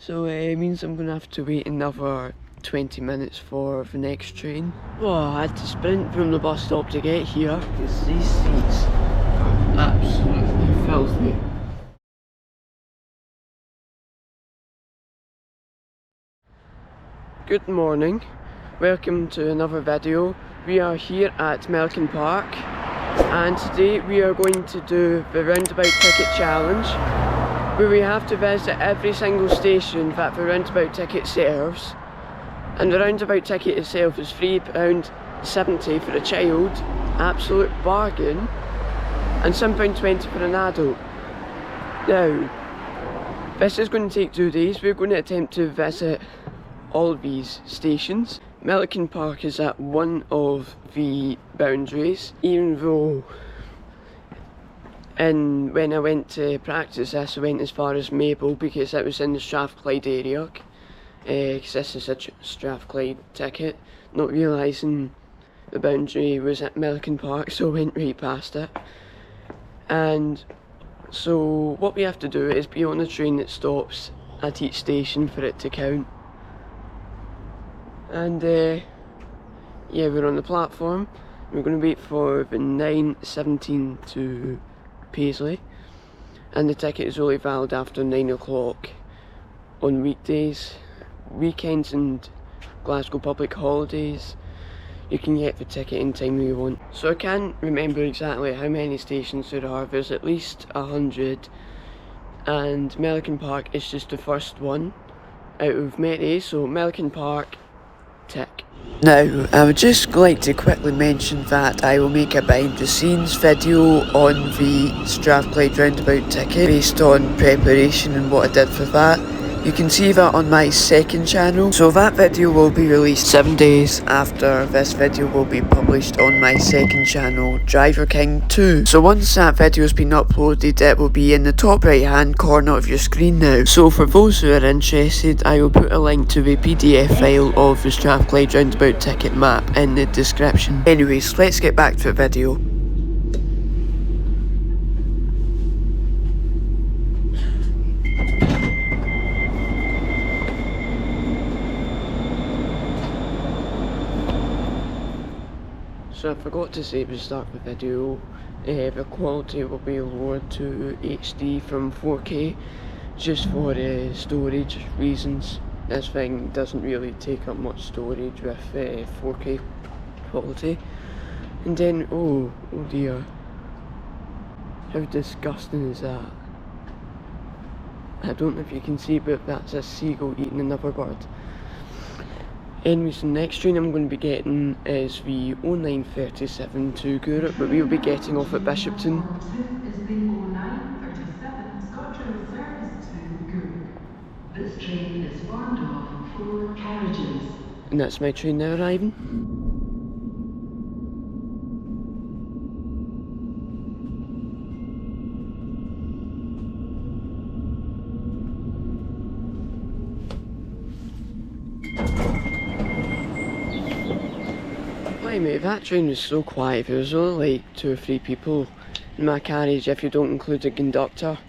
So it means I'm going to have to wait another 20 minutes for the next train. Oh, I had to sprint from the bus stop to get here because these seats are absolutely filthy. Good morning, welcome to another video. We are here at Milliken Park and today we are going to do the Roundabout Ticket Challenge, where we have to visit every single station that the Roundabout ticket serves. And the Roundabout ticket itself is £3.70 for a child, absolute bargain, and £7.20 for an adult. Now, this is going to take 2 days. We're going to attempt to visit all of these stations. Milliken Park is at one of the boundaries, even though when I went to practice this I went as far as Maple because it was in the Strathclyde area, because this is a Strathclyde ticket, not realising the boundary was at Milliken Park, so I went right past it. And so what we have to do is be on a train that stops at each station for it to count. And yeah, we're on the platform. We're going to wait for the 9:17 to Paisley, and the ticket is only valid after 9 o'clock on weekdays. Weekends and Glasgow public holidays, you can get the ticket anytime you want. So I can't remember exactly how many stations there are. There's at least 100, and Milliken Park is just the first one out of many, so Milliken Park, tick. Now, I would just like to quickly mention that I will make a behind the scenes video on the Strathclyde Roundabout ticket based on preparation and what I did for that. You can see that on my second channel, so that video will be released 7 days after this video will be published on my second channel, Driver King 2. So once that video has been uploaded, it will be in the top right hand corner of your screen now. So for those who are interested, I will put a link to the PDF file of the Strathclyde Roundabout ticket map in the description. Anyways, let's get back to the video. So I forgot to say at the start of the video, the quality will be lowered to HD from 4K, just for storage reasons. This thing doesn't really take up much storage with 4K quality. And then, oh dear, how disgusting is that? I don't know if you can see, but that's a seagull eating another bird. Anyways, the next train I'm going to be getting is the 0937 to Gourock, but we'll be getting off at Bishopton. Is the 0937 ScotRail service to Gourock. This train is formed of 4 carriages. And that's my train now arriving. Anyway, that train was so quiet. There was only like 2 or 3 people in my carriage if you don't include the conductor.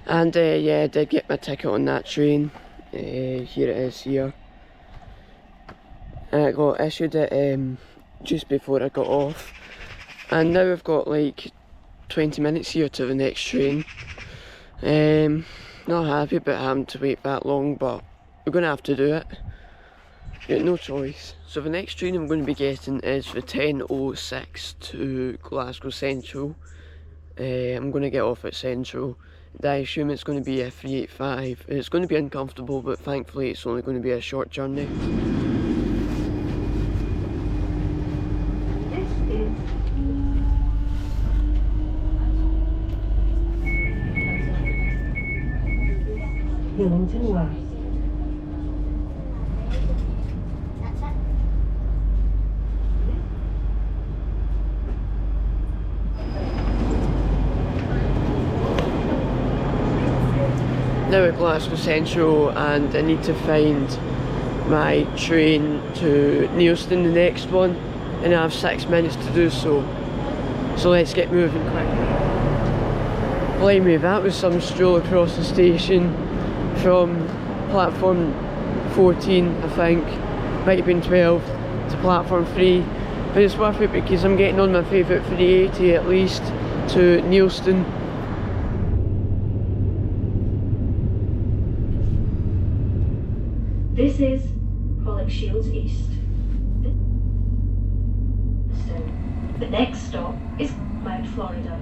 And yeah, I did get my ticket on that train. Here it is here. And I got issued it just before I got off. And now I've got like 20 minutes here to the next train. Not happy about having to wait that long, but we're going to have to do it. Got no choice. So the next train I'm going to be getting is the 10:06 to Glasgow Central. I'm going to get off at Central. And I assume it's going to be a 385. It's going to be uncomfortable, but thankfully it's only going to be a short journey. This is Hillington West. Now at Glasgow Central, and I need to find my train to Neilston, the next one, and I have 6 minutes to do so. So let's get moving quickly. Blimey, that was some stroll across the station from platform 14, I think, might have been 12, to platform 3, but it's worth it because I'm getting on my favourite 380 at least to Neilston. This is Pollockshields East. The next stop is Mount Florida.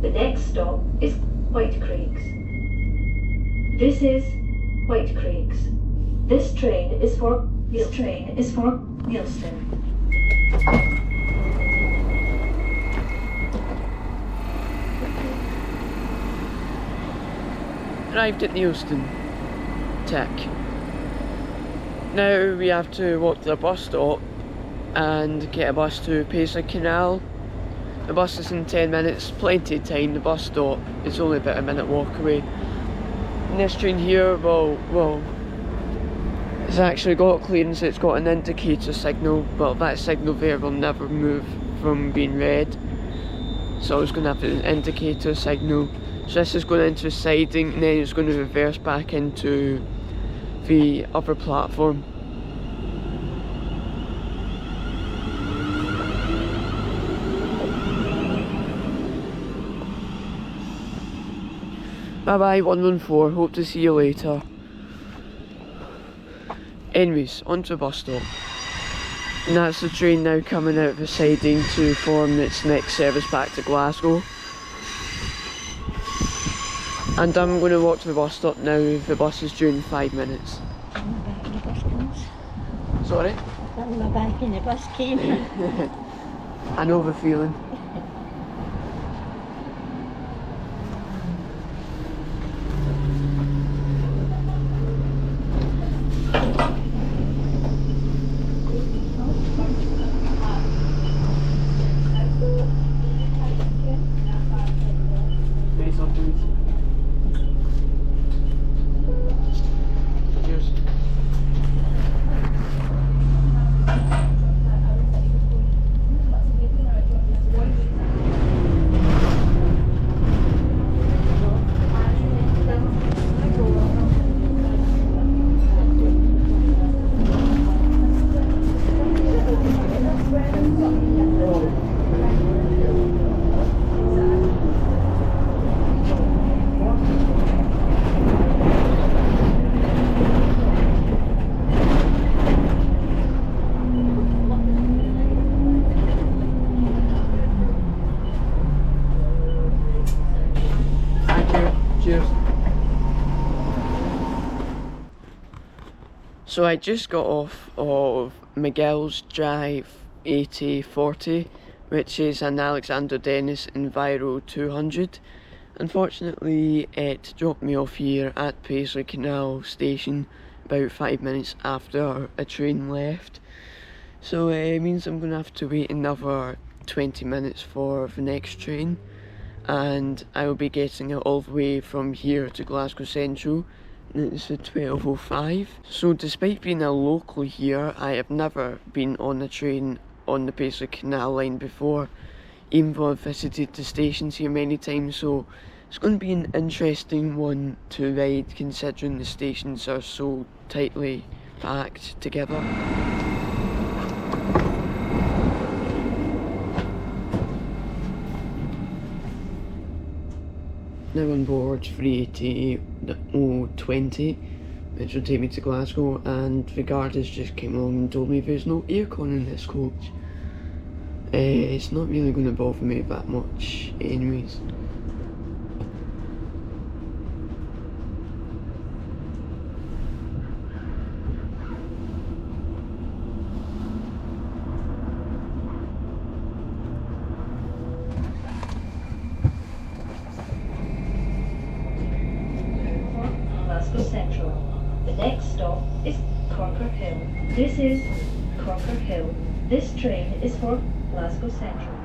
The next stop is Whitecraigs. This is Whitecraigs. This train is for Neilston. Arrived at Neilston. Tick. Now we have to walk to the bus stop and get a bus to Paisley Canal. The bus is in 10 minutes, plenty of time. The bus stop is only about a minute walk away. And this train here, well, it's actually got clearance, it's got an indicator signal, but that signal there will never move from being red. So it's going to have an indicator signal. So this is going into siding and then it's going to reverse back into the upper platform. Bye bye 114, hope to see you later. Anyways, onto the bus stop. And that's the train now coming out of the siding to form its next service back to Glasgow. And I'm going to walk to the bus stop now. The bus is due in 5 minutes. Back in the bus comes. Sorry? My back in the bus came. I know the feeling. So I just got off of McGill's Drive 8040, which is an Alexander Dennis Enviro 200. Unfortunately, it dropped me off here at Paisley Canal station about 5 minutes after a train left. So it means I'm going to have to wait another 20 minutes for the next train, and I will be getting it all the way from here to Glasgow Central. It's a 12:05. So despite being a local here, I have never been on a train on the Paisley Canal line before, even though I've visited the stations here many times, so it's going to be an interesting one to ride considering the stations are so tightly packed together. Now on board 380-020, which will take me to Glasgow, and the guard has just came along and told me there's no aircon in this coach. It's not really going to bother me that much anyways. Glasgow Central. The next stop is Corkerhill. This is Corkerhill. This train is for Glasgow Central.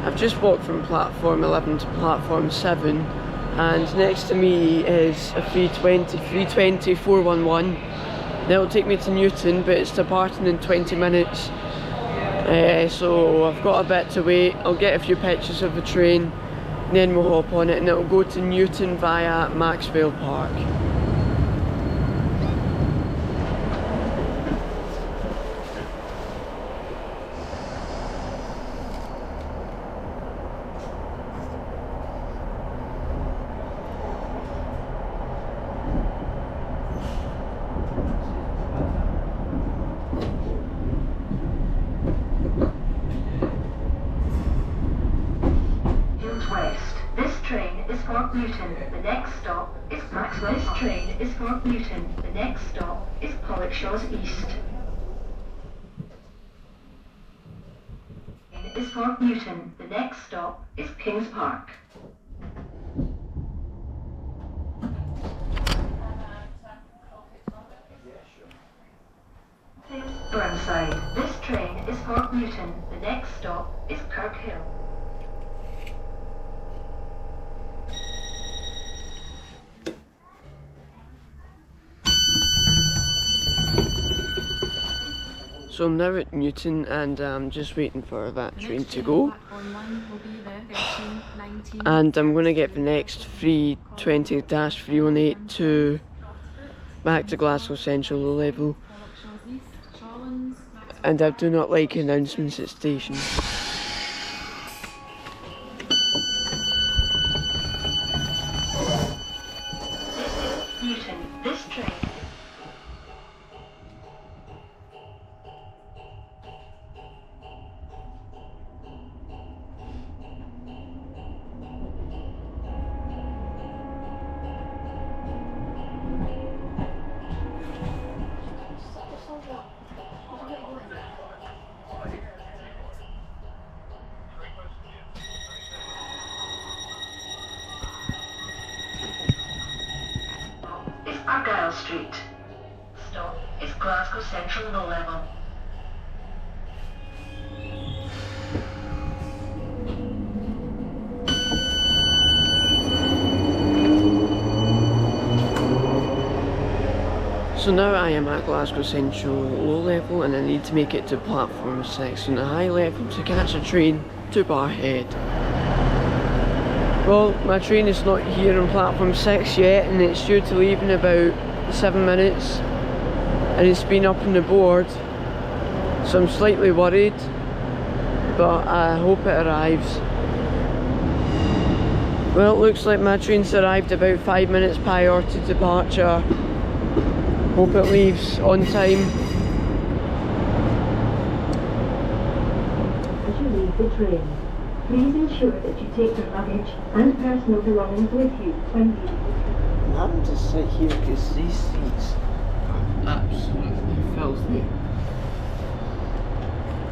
I've just walked from platform 11 to platform 7, and next to me is a 320 411. That'll take me to Newton, but it's departing in 20 minutes. So I've got a bit to wait. I'll get a few pictures of the train, then we'll hop on it, and it'll go to Newton via Maxwell Park. Newton. The next stop is Maxwell. This train is for Newton. The next stop is Pollockshields East. Is for Newton. The next stop is Kings Park. Burnside. This train is for Newton. The next stop is Corkerhill. So I'm now at Newton and I'm just waiting for that train to go. And I'm going to get the next 320-318 to back to Glasgow Central low level. And I do not like announcements at stations. Newton, this train. Argyle Street. Stop is Glasgow Central low level. So now I am at Glasgow Central low level and I need to make it to platform 6 on the high level to catch a train to Barrhead. Well, my train is not here on platform 6 yet and it's due to leave in about 7 minutes and it's been up on the board, so I'm slightly worried, but I hope it arrives. Well, it looks like my train's arrived about 5 minutes prior to departure. Hope it leaves on time. As you leave the train, please ensure that you take your luggage and personal belongings with you when leaving the train. I'm having to sit here because these seats are absolutely filthy.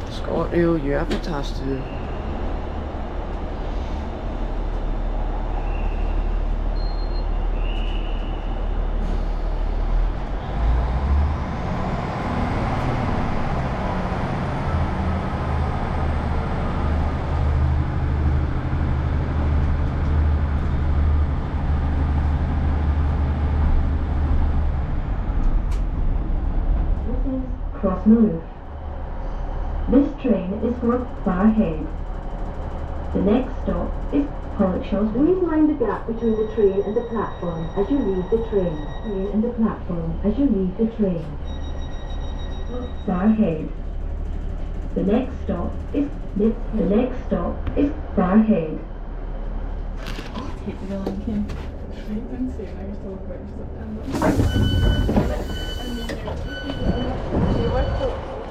ScotRail, you have a task to do. Move. This train is for Barrhead. The next stop is Pollockshields. Please mind the gap between the train and the platform as you leave the train. Train and the platform as you leave the train. Barrhead. The next stop is Barrhead. Take the Milliken.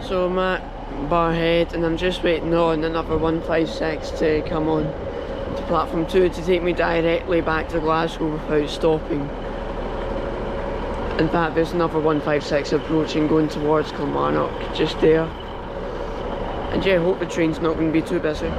So I'm at Barrhead and I'm just waiting on another 156 to come on to platform 2 to take me directly back to Glasgow without stopping. In fact, there's another 156 approaching going towards Kilmarnock just there. And yeah, I hope the train's not going to be too busy.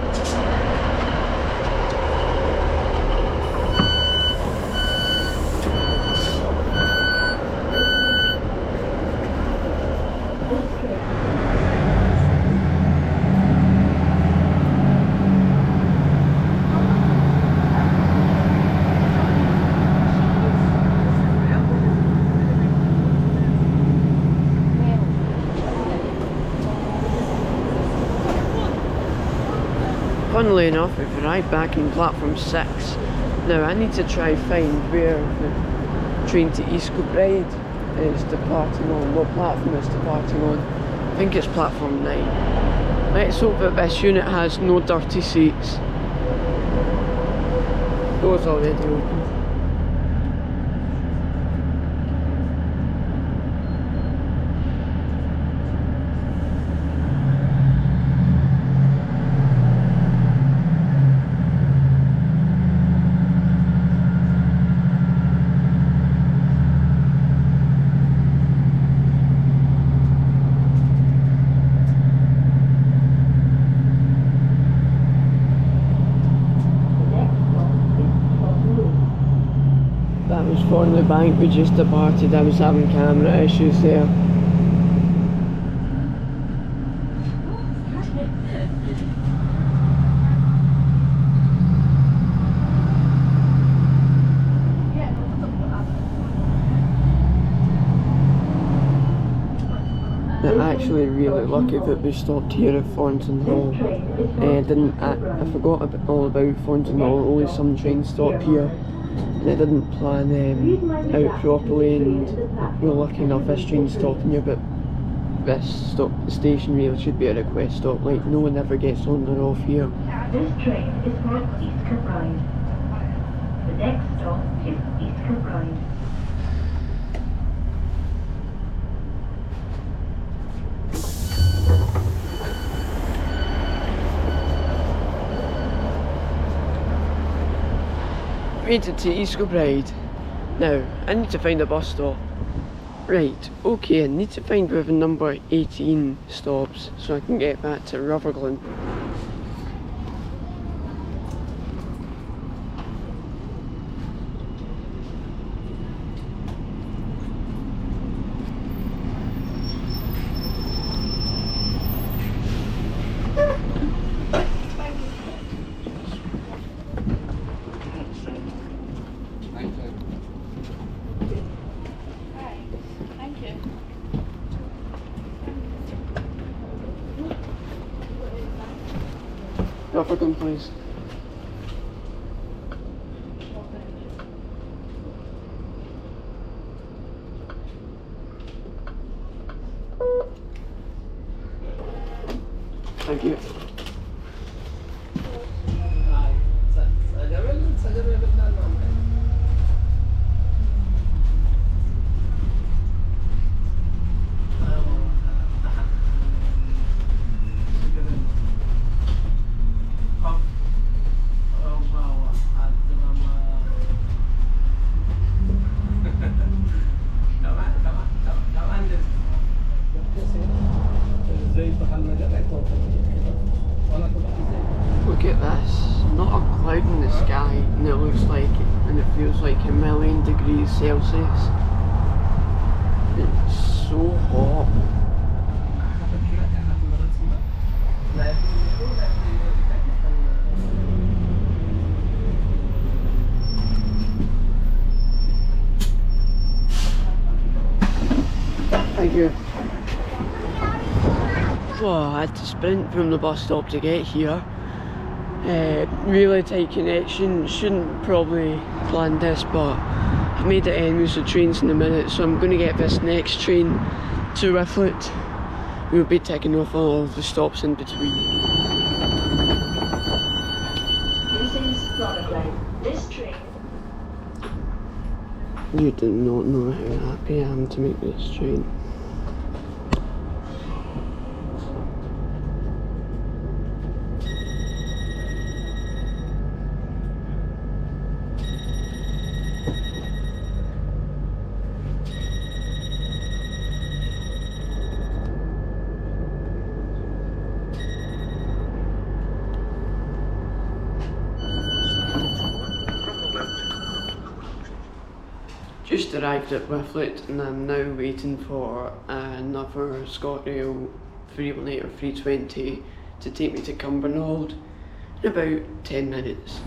Funnily enough, we've arrived back in platform 6. Now I need to try find where the train to East Kilbride is departing on, what platform it's departing on. I think it's platform 9. Let's hope that this unit has no dirty seats. Door's already open. Thornliebank, we just departed. I was having camera issues there. I'm actually really lucky that we stopped here at Thornton Hall. I forgot all about Thornton Hall. Only some trains stop here. I didn't plan out properly, and we were lucky enough this train stopping here, but this station really should be a request stop. Like, no one ever gets on or off here. This train is for East Kilbride. The next stop is East Kilbride. Made it to East Kilbride. Now, I need to find a bus stop. Right, okay, I need to find where the number 18 stops so I can get back to Rutherglen. Rutherglen, please. Thank you. Look at this, not a cloud in the sky, and it looks like, and it feels like 1,000,000 degrees Celsius. It's so hot. Thank you. Well, I had to sprint from the bus stop to get here. Really tight connection, shouldn't probably plan this, but I've made it anyways. The train's in a minute, so I'm going to get this next train to Whifflet. We'll be taking off all of the stops in between. This is Pollockshields. This train. You do not know how happy I am to make this train. Just arrived at Whifflet and I'm now waiting for another ScotRail 318 or 320 to take me to Cumbernauld in about 10 minutes.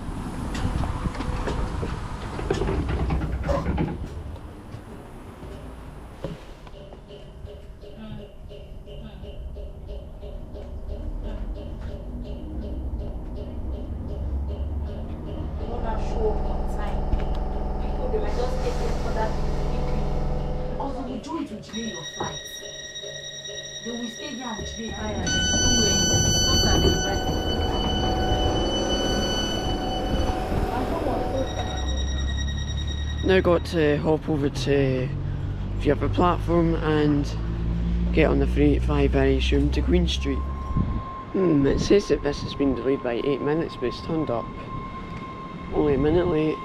just get it so that you can also enjoy to delay your flights. They will stay there and delay fire. Don't worry, it's not that bad. Now got to hop over to the other platform and get on the 385 I assume to Queen Street. It says that this has been delayed by 8 minutes, but it's turned up only a minute late.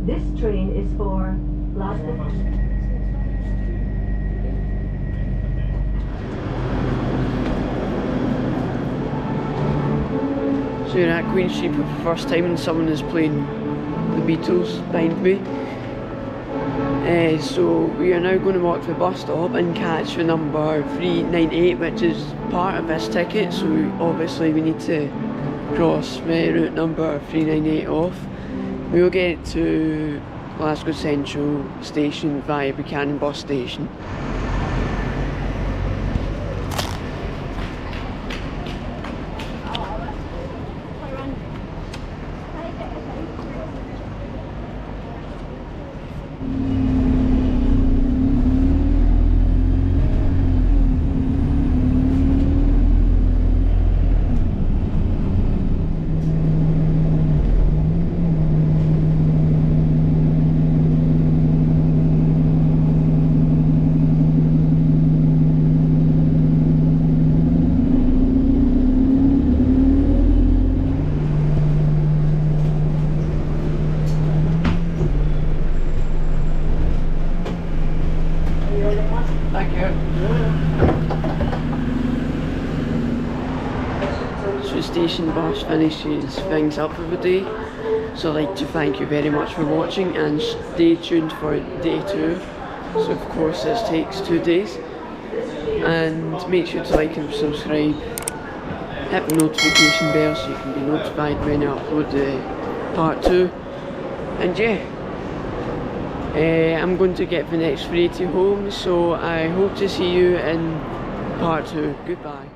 This train is for Glasgow. So you're at Queen Street for the first time and someone is playing the Beatles behind me. So we are now going to walk to the bus stop and catch the number 398, which is part of this ticket, so obviously we need to cross the route number 398 off. We will get to Glasgow Central station via Buchanan bus station. Thank you. So the station bus finishes things up for the day. So I'd like to thank you very much for watching and stay tuned for day 2. So of course this takes 2 days. And make sure to like and subscribe. Hit the notification bell so you can be notified when I upload part 2. And yeah. I'm going to get the next 380 home, so I hope to see you in part 2. Goodbye.